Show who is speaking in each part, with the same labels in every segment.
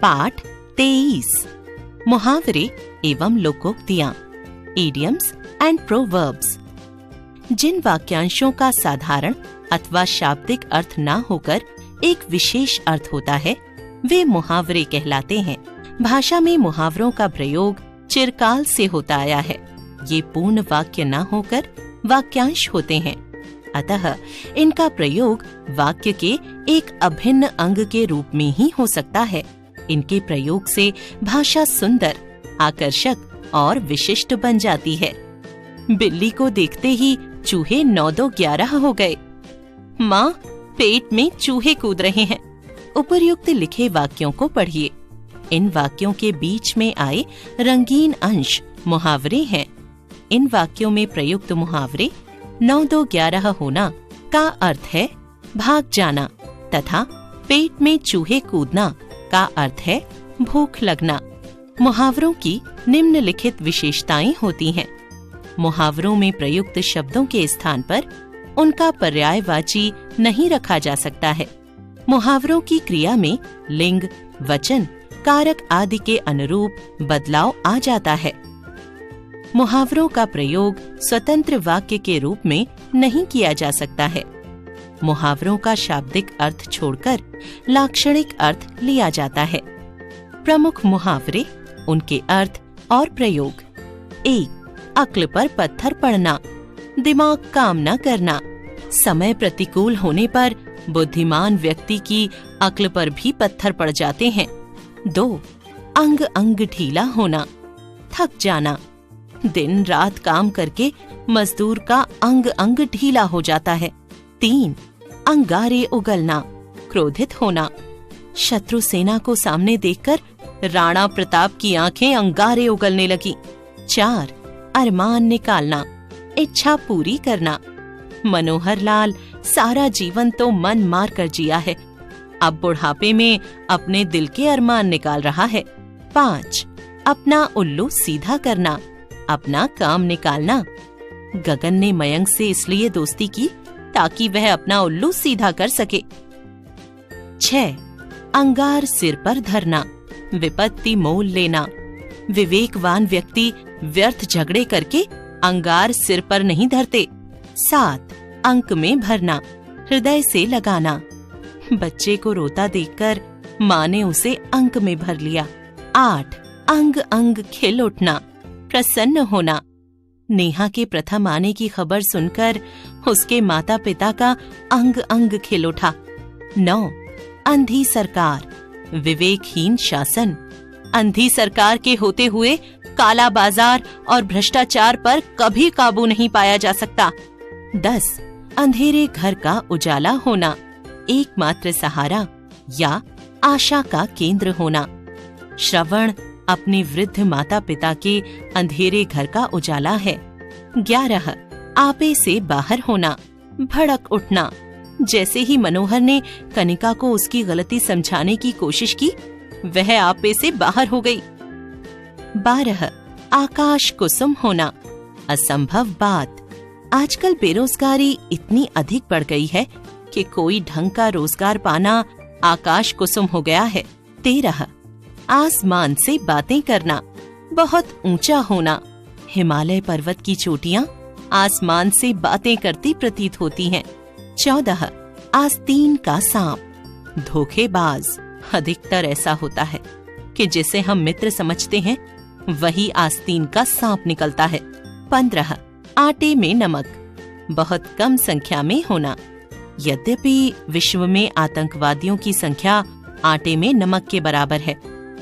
Speaker 1: पाठ 23 मुहावरे एवं लोकोक्तियां, इडियम्स एंड प्रोवर्ब्स। जिन वाक्यांशों का साधारण अथवा शाब्दिक अर्थ ना होकर एक विशेष अर्थ होता है, वे मुहावरे कहलाते हैं। भाषा में मुहावरों का प्रयोग चिरकाल से होता आया है। ये पूर्ण वाक्य ना होकर वाक्यांश होते हैं, अतः इनका प्रयोग वाक्य के एक अभिन्न अंग के रूप में ही हो सकता है। इनके प्रयोग से भाषा सुंदर, आकर्षक और विशिष्ट बन जाती है। बिल्ली को देखते ही चूहे 9-2-11 हो गए। माँ, पेट में चूहे कूद रहे हैं। उपर्युक्त लिखे वाक्यों को पढ़िए। इन वाक्यों के बीच में आए रंगीन अंश मुहावरे हैं। इन वाक्यों में प्रयुक्त मुहावरे 9-2-11 होना का अर्थ है भाग जाना तथा पेट में चूहे कूदना का अर्थ है भूख लगना। मुहावरों की निम्नलिखित विशेषताएं होती हैं। मुहावरों में प्रयुक्त शब्दों के स्थान पर उनका पर्यायवाची नहीं रखा जा सकता है। मुहावरों की क्रिया में लिंग, वचन, कारक आदि के अनुरूप बदलाव आ जाता है। मुहावरों का प्रयोग स्वतंत्र वाक्य के रूप में नहीं किया जा सकता है। मुहावरों का शाब्दिक अर्थ छोड़कर लाक्षणिक अर्थ लिया जाता है। प्रमुख मुहावरे, उनके अर्थ और प्रयोग। 1. अक्ल पर पत्थर पड़ना, दिमाग काम न करना। समय प्रतिकूल होने पर बुद्धिमान व्यक्ति की अक्ल पर भी पत्थर पड़ जाते हैं। 2. अंग अंग ढीला होना, थक जाना। दिन रात काम करके मजदूर का अंग अंग ढीला हो जाता है। 3. अंगारे उगलना, क्रोधित होना। शत्रु सेना को सामने देखकर राणा प्रताप की आंखें अंगारे उगलने लगी। 4. अरमान निकालना, इच्छा पूरी करना। मनोहर लाल सारा जीवन तो मन मार कर जिया है, अब बुढ़ापे में अपने दिल के अरमान निकाल रहा है। 5. अपना उल्लू सीधा करना, अपना काम निकालना। गगन ने मयंक से इसलिए दोस्ती की ताकि वह अपना उल्लू सीधा कर सके। 6. अंगार सिर पर धरना, विपत्ति मोल लेना। विवेकवान व्यक्ति व्यर्थ झगड़े करके अंगार सिर पर नहीं धरते। 7. अंक में भरना, हृदय से लगाना। बच्चे को रोता देखकर माँ ने उसे अंक में भर लिया। 8. अंग अंग खिल उठना, प्रसन्न होना। नेहा के प्रथम आने की खबर सुनकर उसके माता पिता का अंग अंग खिल उठा। 9. अंधी सरकार, विवेकहीन शासन। अंधी सरकार के होते हुए काला बाजार और भ्रष्टाचार पर कभी काबू नहीं पाया जा सकता। 10. अंधेरे घर का उजाला होना, एकमात्र सहारा या आशा का केंद्र होना। श्रवण अपने वृद्ध माता पिता के अंधेरे घर का उजाला है। 11. आपे से बाहर होना, भड़क उठना। जैसे ही मनोहर ने कनिका को उसकी गलती समझाने की कोशिश की, वह आपे से बाहर हो गई। 12. आकाश कुसुम होना, असंभव बात। आजकल बेरोजगारी इतनी अधिक बढ़ गई है कि कोई ढंग का रोजगार पाना आकाश कुसुम हो गया है। 13. आसमान से बातें करना, बहुत ऊंचा होना। हिमालय पर्वत की चोटियां आसमान से बातें करती प्रतीत होती हैं। 14. आस्तीन का सांप, धोखेबाज। अधिकतर ऐसा होता है कि जिसे हम मित्र समझते हैं वही आस्तीन का सांप निकलता है। 15. आटे में नमक, बहुत कम संख्या में होना। यद्यपि विश्व में आतंकवादियों की संख्या आटे में नमक के बराबर है,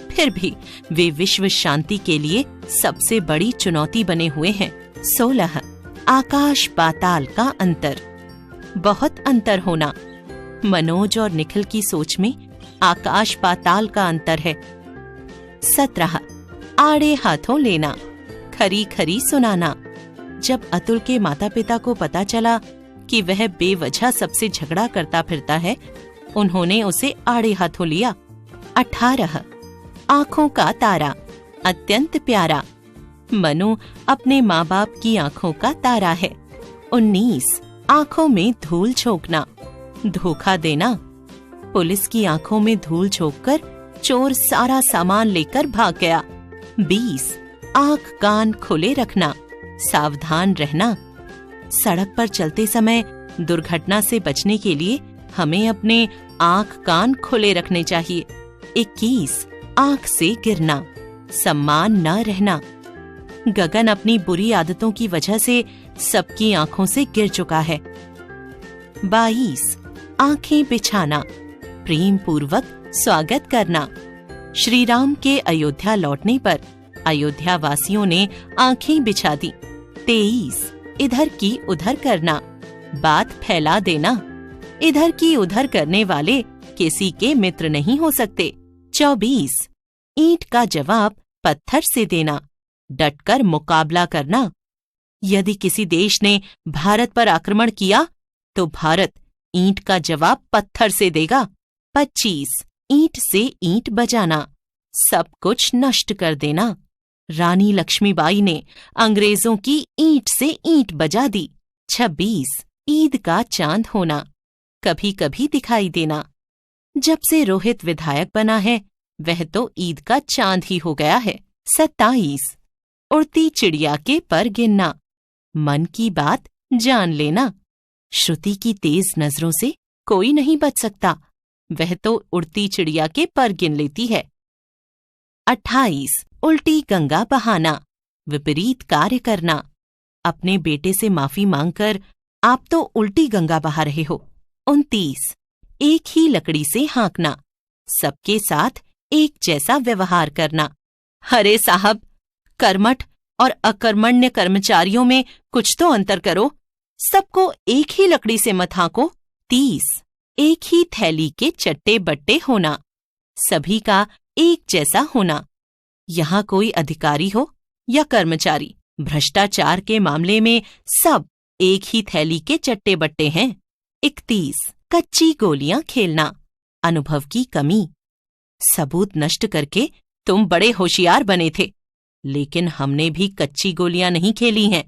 Speaker 1: फिर भी वे विश्व शांति के लिए सबसे बड़ी चुनौती बने हुए हैं। 16. आकाश पाताल का अंतर, बहुत अंतर होना। मनोज और निखिल की सोच में आकाश पाताल का अंतर है। 17. आड़े हाथों लेना, खरी खरी सुनाना। जब अतुल के माता पिता को पता चला कि वह बेवजह सबसे झगड़ा करता फिरता है, उन्होंने उसे आड़े हाथों लिया। 18. आंखों का तारा, अत्यंत प्यारा। मनु अपने माँ बाप की आंखों का तारा है। 19. आंखों में धूल झोंकना, धोखा देना। पुलिस की आंखों में धूल झोंककर चोर सारा सामान लेकर भाग गया। 20 आंख कान खुले रखना, सावधान रहना। सड़क पर चलते समय दुर्घटना से बचने के लिए हमें अपने आंख कान खुले रखने चाहिए। 21 आंख से गिरना, सम्मान न रहना। गगन अपनी बुरी आदतों की वजह से सबकी आंखों से गिर चुका है। 22 आंखें बिछाना, प्रेम पूर्वक स्वागत करना। श्री राम के अयोध्या लौटने पर अयोध्या वासियों ने आंखें बिछा दी। 23 इधर की उधर करना, बात फैला देना। इधर की उधर करने वाले किसी के मित्र नहीं हो सकते। 24 ईंट का जवाब पत्थर से देना, डटकर मुकाबला करना। यदि किसी देश ने भारत पर आक्रमण किया तो भारत ईंट का जवाब पत्थर से देगा। 25 ईंट से ईंट बजाना, सब कुछ नष्ट कर देना। रानी लक्ष्मीबाई ने अंग्रेजों की ईंट से ईंट बजा दी। 26 ईद का चांद होना, कभी कभी दिखाई देना। जब से रोहित विधायक बना है वह तो ईद का चांद ही हो गया है। 27 उड़ती चिड़िया के पर गिनना, मन की बात जान लेना। श्रुति की तेज नजरों से कोई नहीं बच सकता, वह तो उड़ती चिड़िया के पर गिन लेती है। 28 उल्टी गंगा बहाना, विपरीत कार्य करना। अपने बेटे से माफी मांगकर आप तो उल्टी गंगा बहा रहे हो। 29 एक ही लकड़ी से हाँकना, सबके साथ एक जैसा व्यवहार करना। अरे साहब, कर्मठ और अकर्मण्य कर्मचारियों में कुछ तो अंतर करो, सबको एक ही लकड़ी से मत हाँको। 30 एक ही थैली के चट्टे बट्टे होना, सभी का एक जैसा होना। यहाँ कोई अधिकारी हो या कर्मचारी, भ्रष्टाचार के मामले में सब एक ही थैली के चट्टे बट्टे हैं। 31 कच्ची गोलियां खेलना, अनुभव की कमी। सबूत नष्ट करके तुम बड़े होशियार बने थे, लेकिन हमने भी कच्ची गोलियां नहीं खेली हैं।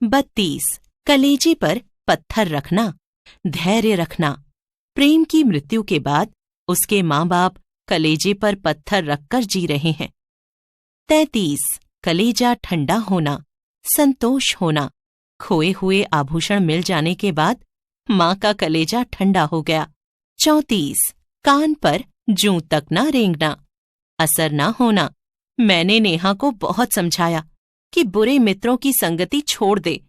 Speaker 1: 32 कलेजे पर पत्थर रखना, धैर्य रखना। प्रेम की मृत्यु के बाद उसके माँ बाप कलेजे पर पत्थर रखकर जी रहे हैं। 33 कलेजा ठंडा होना, संतोष होना। खोए हुए आभूषण मिल जाने के बाद माँ का कलेजा ठंडा हो गया। 34 कान पर जूं तक न रेंगना, असर न होना। मैंने नेहा को बहुत समझाया कि बुरे मित्रों की संगति छोड़ दे,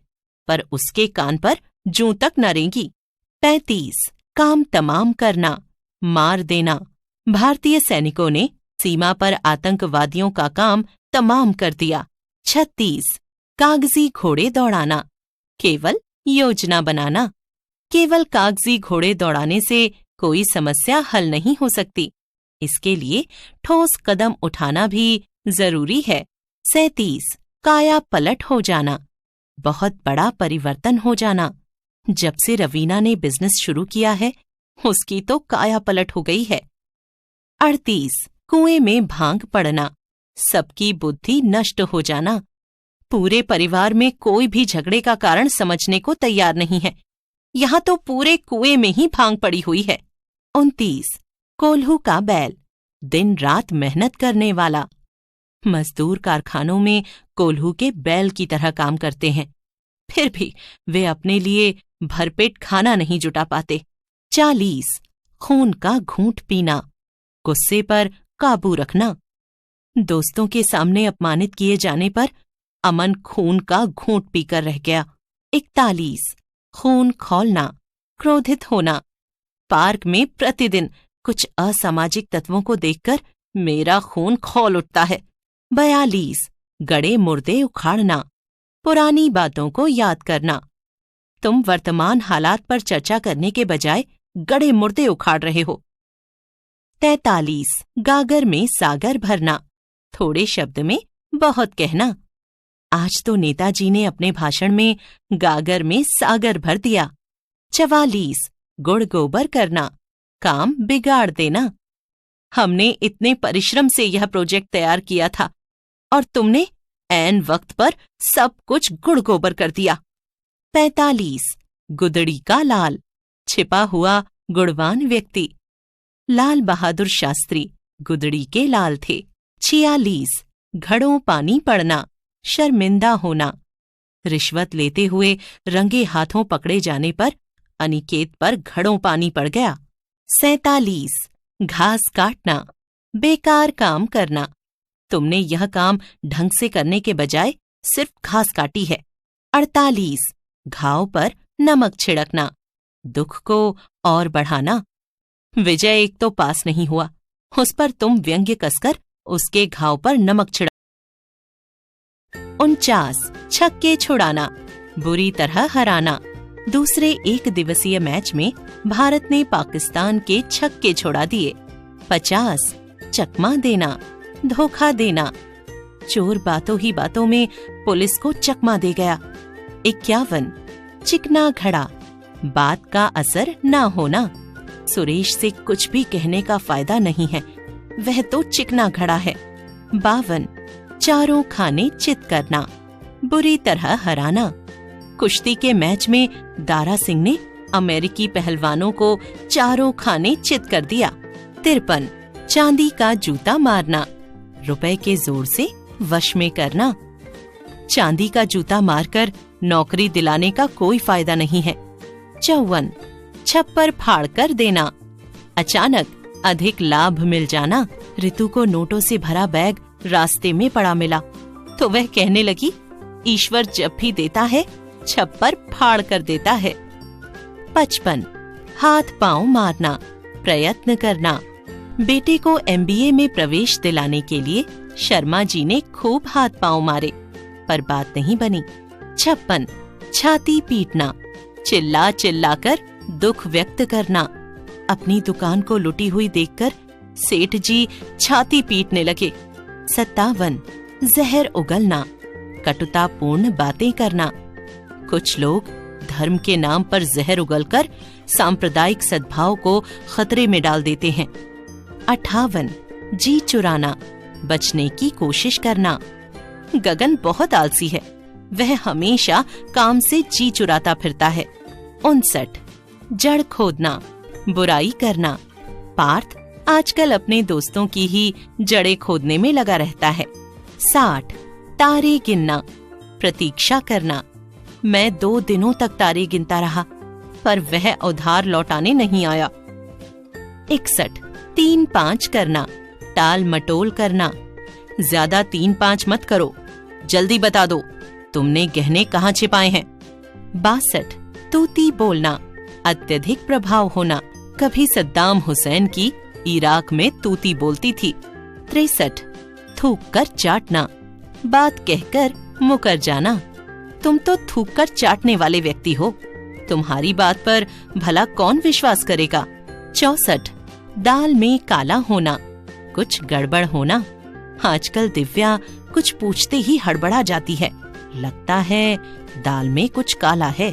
Speaker 1: पर उसके कान पर जूं तक न रेंगी। 35 काम तमाम करना, मार देना। भारतीय सैनिकों ने सीमा पर आतंकवादियों का काम तमाम कर दिया। 36 कागजी घोड़े दौड़ाना, केवल योजना बनाना। केवल कागजी घोड़े दौड़ाने से कोई समस्या हल नहीं हो सकती, इसके लिए ठोस कदम उठाना भी जरूरी है। 37 काया पलट हो जाना, बहुत बड़ा परिवर्तन हो जाना। जब से रवीना ने बिजनेस शुरू किया है उसकी तो काया पलट हो गई है। 38 कुएं में भांग पड़ना, सबकी बुद्धि नष्ट हो जाना। पूरे परिवार में कोई भी झगड़े का कारण समझने को तैयार नहीं है, यहाँ तो पूरे कुएं में ही भांग पड़ी हुई है। 29 कोल्हू का बैल, दिन रात मेहनत करने वाला। मजदूर कारखानों में कोल्हू के बैल की तरह काम करते हैं, फिर भी वे अपने लिए भरपेट खाना नहीं जुटा पाते। 40 खून का घूंट पीना, गुस्से पर काबू रखना। दोस्तों के सामने अपमानित किए जाने पर अमन खून का घूंट पीकर रह गया। 41 खून खौलना, क्रोधित होना। पार्क में प्रतिदिन कुछ असामाजिक तत्वों को देखकर मेरा खून खौल उठता है। 42 गड़े मुर्दे उखाड़ना, पुरानी बातों को याद करना। तुम वर्तमान हालात पर चर्चा करने के बजाय गड़े मुर्दे उखाड़ रहे हो। 43 गागर में सागर भरना, थोड़े शब्द में बहुत कहना। आज तो नेताजी ने अपने भाषण में गागर में सागर भर दिया। 44 गुड़ गोबर करना, काम बिगाड़ देना। हमने इतने परिश्रम से यह प्रोजेक्ट तैयार किया था और तुमने ऐन वक्त पर सब कुछ गुड़ गोबर कर दिया। 45 गुदड़ी का लाल, छिपा हुआ गुणवान व्यक्ति। लाल बहादुर शास्त्री गुदड़ी के लाल थे। 46 घड़ों पानी पड़ना, शर्मिंदा होना। रिश्वत लेते हुए रंगे हाथों पकड़े जाने पर अनिकेत पर घड़ों पानी पड़ गया। 47 घास काटना, बेकार काम करना। तुमने यह काम ढंग से करने के बजाय सिर्फ घास काटी है। 48 घाव पर नमक छिड़कना, दुख को और बढ़ाना। विजय एक तो पास नहीं हुआ, उस पर तुम व्यंग्य कसकर उसके घाव पर नमक छिड़क। 49 छक्के छुड़ाना, बुरी तरह हराना। दूसरे एक दिवसीय मैच में भारत ने पाकिस्तान के छक्के छुड़ा दिए। 50 चकमा देना, धोखा देना। चोर बातों ही बातों में पुलिस को चकमा दे गया। 51 चिकना घड़ा, बात का असर ना होना। सुरेश से कुछ भी कहने का फायदा नहीं है, वह तो चिकना घड़ा है। 52 चारों खाने चित करना, बुरी तरह हराना। कुश्ती के मैच में दारा सिंह ने अमेरिकी पहलवानों को चारों खाने चित कर दिया। 53 चांदी का जूता मारना, रुपए के जोर से वश में करना। चांदी का जूता मारकर नौकरी दिलाने का कोई फायदा नहीं है। 54 छप्पर फाड़ कर देना, अचानक अधिक लाभ मिल जाना। रितु को नोटों से भरा बैग रास्ते में पड़ा मिला तो वह कहने लगी, ईश्वर जब भी देता है छप्पर फाड़ कर देता है। 55 हाथ पांव मारना, प्रयत्न करना। बेटे को MBA में प्रवेश दिलाने के लिए शर्मा जी ने खूब हाथ पांव मारे, पर बात नहीं बनी। 56 छाती पीटना, चिल्ला चिल्लाकर दुख व्यक्त करना। अपनी दुकान को लुटी हुई देखकर सेठ जी छाती पीटने लगे। 57 जहर उगलना, कटुतापूर्ण बातें करना। कुछ लोग धर्म के नाम पर जहर उगलकर सांप्रदायिक सद्भाव को खतरे में डाल देते हैं। 58 जी चुराना, बचने की कोशिश करना। गगन बहुत आलसी है, वह हमेशा काम से जी चुराता फिरता है। 59 जड़ खोदना, बुराई करना। पार्थ आजकल अपने दोस्तों की ही जड़ें खोदने में लगा रहता है। 60 तारे गिनना, प्रतीक्षा करना। मैं 2 दिनों तक तारे गिनता रहा, पर वह उधार लौटाने नहीं आया। 61 3-5 करना, टाल मटोल करना। ज्यादा 3-5 मत करो, जल्दी बता दो तुमने गहने कहाँ छिपाए हैं। 62 तूती बोलना, अत्यधिक प्रभाव होना। कभी सद्दाम हुसैन की इराक में तूती बोलती थी। 63 थूक कर चाटना, बात कहकर मुकर जाना। तुम तो थूक कर चाटने वाले व्यक्ति हो, तुम्हारी बात पर भला कौन विश्वास करेगा। 64 दाल में काला होना, कुछ गड़बड़ होना। आजकल दिव्या कुछ पूछते ही हड़बड़ा जाती है, लगता है दाल में कुछ काला है।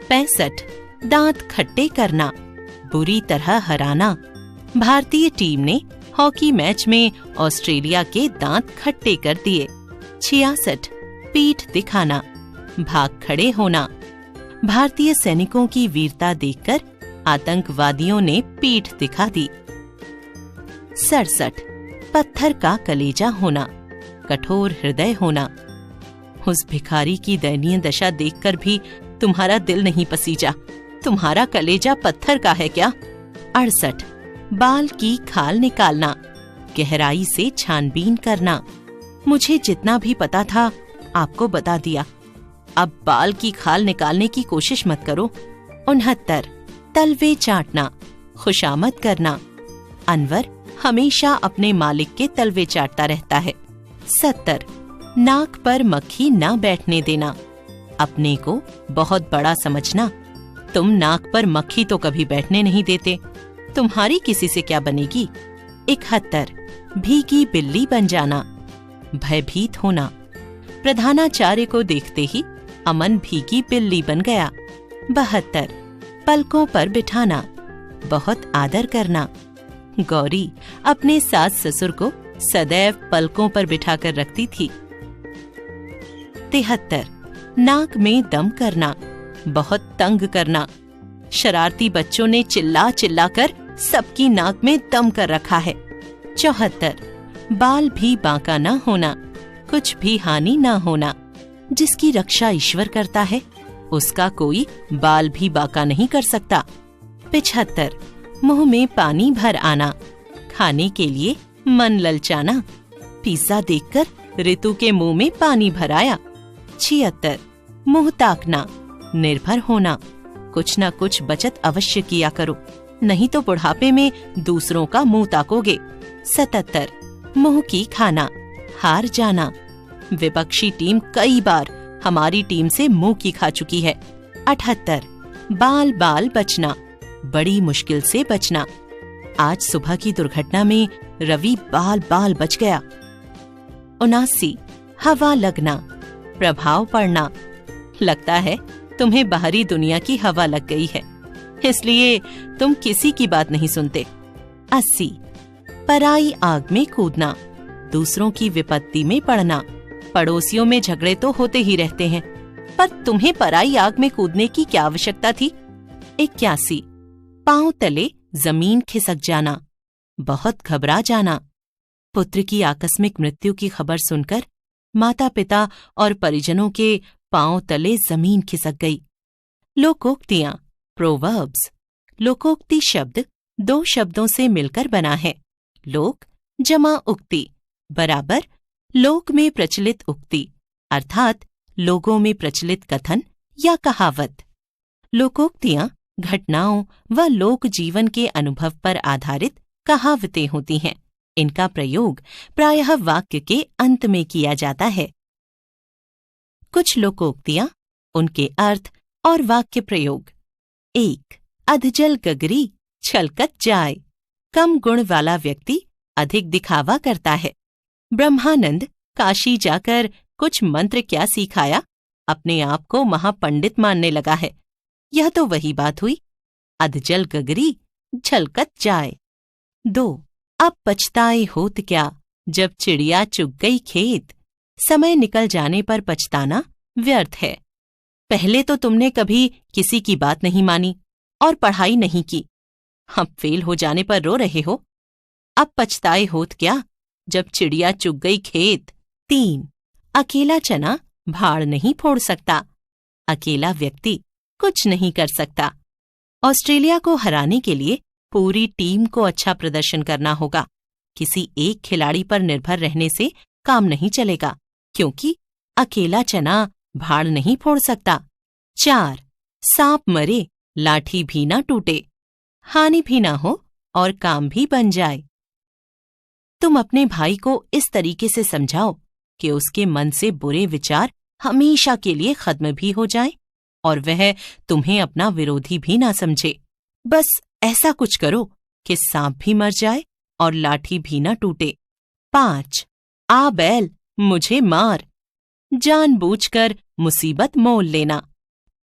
Speaker 1: 65 दांत खट्टे करना, बुरी तरह हराना। भारतीय टीम ने हॉकी मैच में ऑस्ट्रेलिया के दांत खट्टे कर दिए। 66 पीठ दिखाना, भाग खड़े होना। भारतीय सैनिकों की वीरता देखकर आतंकवादियों ने पीठ दिखा दी। 67 पत्थर का कलेजा होना, कठोर हृदय होना। उस भिखारी की दयनीय दशा देखकर भी तुम्हारा दिल नहीं पसीजा, तुम्हारा कलेजा पत्थर का है क्या। 68 बाल की खाल निकालना, गहराई से छानबीन करना। मुझे जितना भी पता था आपको बता दिया, अब बाल की खाल निकालने की कोशिश मत करो। 69 तलवे चाटना, खुशामद करना। अनवर हमेशा अपने मालिक के तलवे चाटता रहता है। 70 नाक पर मक्खी ना बैठने देना, अपने को बहुत बड़ा समझना। तुम नाक पर मक्खी तो कभी बैठने नहीं देते, तुम्हारी किसी से क्या बनेगी। 71 भीगी बिल्ली बन जाना, भयभीत होना। प्रधानाचार्य को देखते ही अमन भीगी बिल्ली बन गया। 72 पलकों पर बिठाना, बहुत आदर करना। गौरी अपने सास ससुर को सदैव पलकों पर बिठाकर रखती थी। 73 नाक में दम करना, बहुत तंग करना। शरारती बच्चों ने चिल्ला चिल्ला कर सबकी नाक में दम कर रखा है। 74 बाल भी बांका न होना, कुछ भी हानि न होना। जिसकी रक्षा ईश्वर करता है, उसका कोई बाल भी बांका नहीं कर सकता। 75 मुंह में पानी भर आना, खाने के लिए मन ललचाना। पिज्जा देखकर ऋतु के मुंह में पानी भर आया। 76 मुंह ताकना, निर्भर होना। कुछ न कुछ बचत अवश्य किया करो, नहीं तो बुढ़ापे में दूसरों का मुंह ताकोगे। 77 मुंह की खाना, हार जाना। विपक्षी टीम कई बार हमारी टीम से मुंह की खा चुकी है। 78 बाल बाल बचना, बड़ी मुश्किल से बचना। आज सुबह की दुर्घटना में रवि बाल बाल बच गया। 79 हवा लगना, प्रभाव पड़ना। लगता है तुम्हें बाहरी दुनिया की हवा लग गई है, इसलिए तुम किसी की बात नहीं सुनते। 80 पराई आग में कूदना, दूसरों की विपत्ति में पड़ना। पड़ोसियों में झगड़े तो होते ही रहते हैं, पर तुम्हें पराई आग में कूदने की क्या आवश्यकता थी। 81 पांव तले जमीन खिसक जाना, बहुत घबरा जाना। पुत्र की आकस्मिक मृत्यु की खबर सुनकर माता पिता और परिजनों के पांव तले जमीन खिसक गई। लोकोक्तियां, प्रोवर्ब्स। लोकोक्ति शब्द 2 शब्दों से मिलकर बना है। लोक जमा उक्ति बराबर लोक में प्रचलित उक्ति, अर्थात लोगों में प्रचलित कथन या कहावत। लोकोक्तियां घटनाओं व लोक जीवन के अनुभव पर आधारित कहावतें होती हैं। इनका प्रयोग प्रायः वाक्य के अंत में किया जाता है। कुछ लोकोक्तियां, उनके अर्थ और वाक्य प्रयोग। 1 अधजल गगरी छलकत जाए, कम गुण वाला व्यक्ति अधिक दिखावा करता है। ब्रह्मानंद काशी जाकर कुछ मंत्र क्या सीखाया, अपने आप को महापंडित मानने लगा है। यह तो वही बात हुई, अधजल गगरी छलकत जाए। 2 अब पछताए होत क्या, जब चिड़िया चुग गई खेत। समय निकल जाने पर पछताना व्यर्थ है। पहले तो तुमने कभी किसी की बात नहीं मानी और पढ़ाई नहीं की, अब फेल हो जाने पर रो रहे हो। अब पछताए होत क्या, जब चिड़िया चुग गई खेत। 3 अकेला चना भाड़ नहीं फोड़ सकता, अकेला व्यक्ति कुछ नहीं कर सकता। ऑस्ट्रेलिया को हराने के लिए पूरी टीम को अच्छा प्रदर्शन करना होगा। किसी एक खिलाड़ी पर निर्भर रहने से काम नहीं चलेगा, क्योंकि अकेला चना भाड़ नहीं फोड़ सकता। 4 सांप मरे लाठी भी ना टूटे, हानि भी ना हो और काम भी बन जाए। तुम अपने भाई को इस तरीके से समझाओ कि उसके मन से बुरे विचार हमेशा के लिए खत्म भी हो जाएं और वह तुम्हें अपना विरोधी भी ना समझे। बस ऐसा कुछ करो कि सांप भी मर जाए और लाठी भी ना टूटे। 5 आ बैल मुझे मार, जानबूझकर मुसीबत मोल लेना।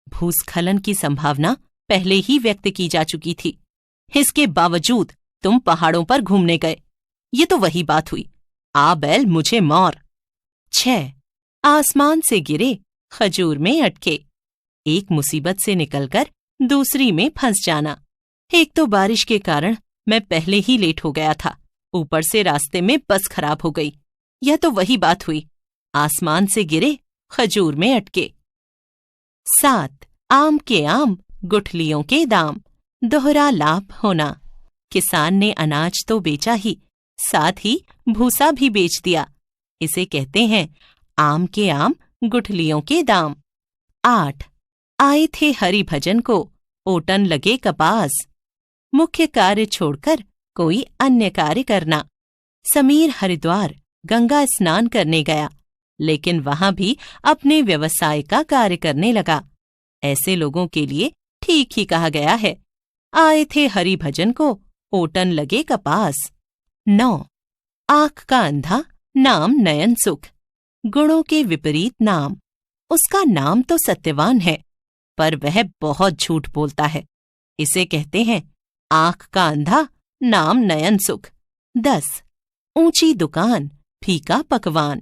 Speaker 1: भूस्खलन की संभावना पहले ही व्यक्त की जा चुकी थी, इसके बावजूद तुम पहाड़ों पर घूमने गए। ये तो वही बात हुई, आ बैल मुझे मार। 6 आसमान से गिरे खजूर में अटके, एक मुसीबत से निकलकर दूसरी में फंस जाना। एक तो बारिश के कारण मैं पहले ही लेट हो गया था, ऊपर से रास्ते में बस खराब हो गई। यह तो वही बात हुई, आसमान से गिरे खजूर में अटके। 7 आम के आम गुठलियों के दाम, दोहरा लाभ होना। किसान ने अनाज तो बेचा ही, साथ ही भूसा भी बेच दिया। इसे कहते हैं आम के आम गुठलियों के दाम। 8 आए थे हरि भजन को, ओटन लगे कपास। मुख्य कार्य छोड़कर कोई अन्य कार्य करना। समीर हरिद्वार गंगा स्नान करने गया, लेकिन वहां भी अपने व्यवसाय का कार्य करने लगा। ऐसे लोगों के लिए ठीक ही कहा गया है, आए थे हरि भजन को, ओटन लगे कपास। 9 आँख का अंधा नाम नयन सुख, गुणों के विपरीत नाम। उसका नाम तो सत्यवान है, पर वह बहुत झूठ बोलता है। इसे कहते हैं आँख का अंधा नाम नयन सुख। 10 ऊंची दुकान फीका पकवान,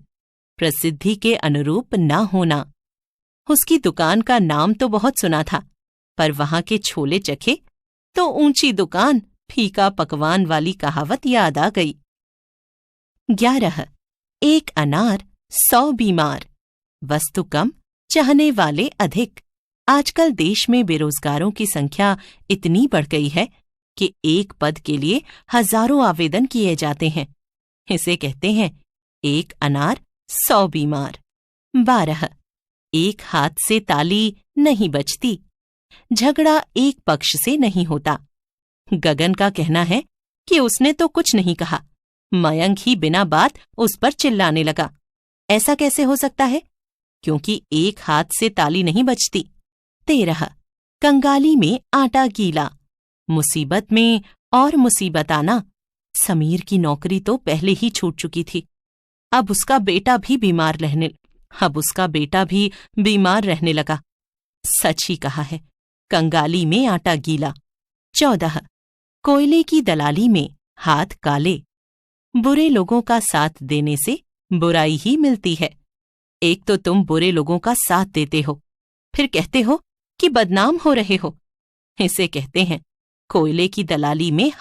Speaker 1: प्रसिद्धि के अनुरूप न होना। उसकी दुकान का नाम तो बहुत सुना था, पर वहां के छोले चखे तो ऊंची दुकान फीका पकवान वाली कहावत याद आ गई। 11. एक अनार 100 बीमार। वस्तु कम, चाहने वाले अधिक। आजकल देश में बेरोजगारों की संख्या इतनी बढ़ गई है कि एक पद के लिए हजारों आवेदन किए जाते हैं। इसे कहते हैं एक अनार 100 बीमार। 12. एक हाथ से ताली नहीं बजती। झगड़ा एक पक्ष से नहीं होता। गगन का कहना है कि उसने तो कुछ नहीं कहा, मयंक ही बिना बात उस पर चिल्लाने लगा। ऐसा कैसे हो सकता है? क्योंकि एक हाथ से ताली नहीं बजती। 13. कंगाली में आटा गीला। मुसीबत में और मुसीबत आना। समीर की नौकरी तो पहले ही छूट चुकी थी। अब उसका बेटा भी बीमार रहने लगा। सच ही कहा है, कंगाली में आटा गीला। 14. कोयले की दलाली में हाथ काले। बुरे लोगों का साथ देने से बुराई ही मिलती है। एक तो तुम बुरे लोगों का साथ देते हो, फिर कहते हो कि बदनाम हो रहे हो। इसे कहते हैं कोयले की दलाली में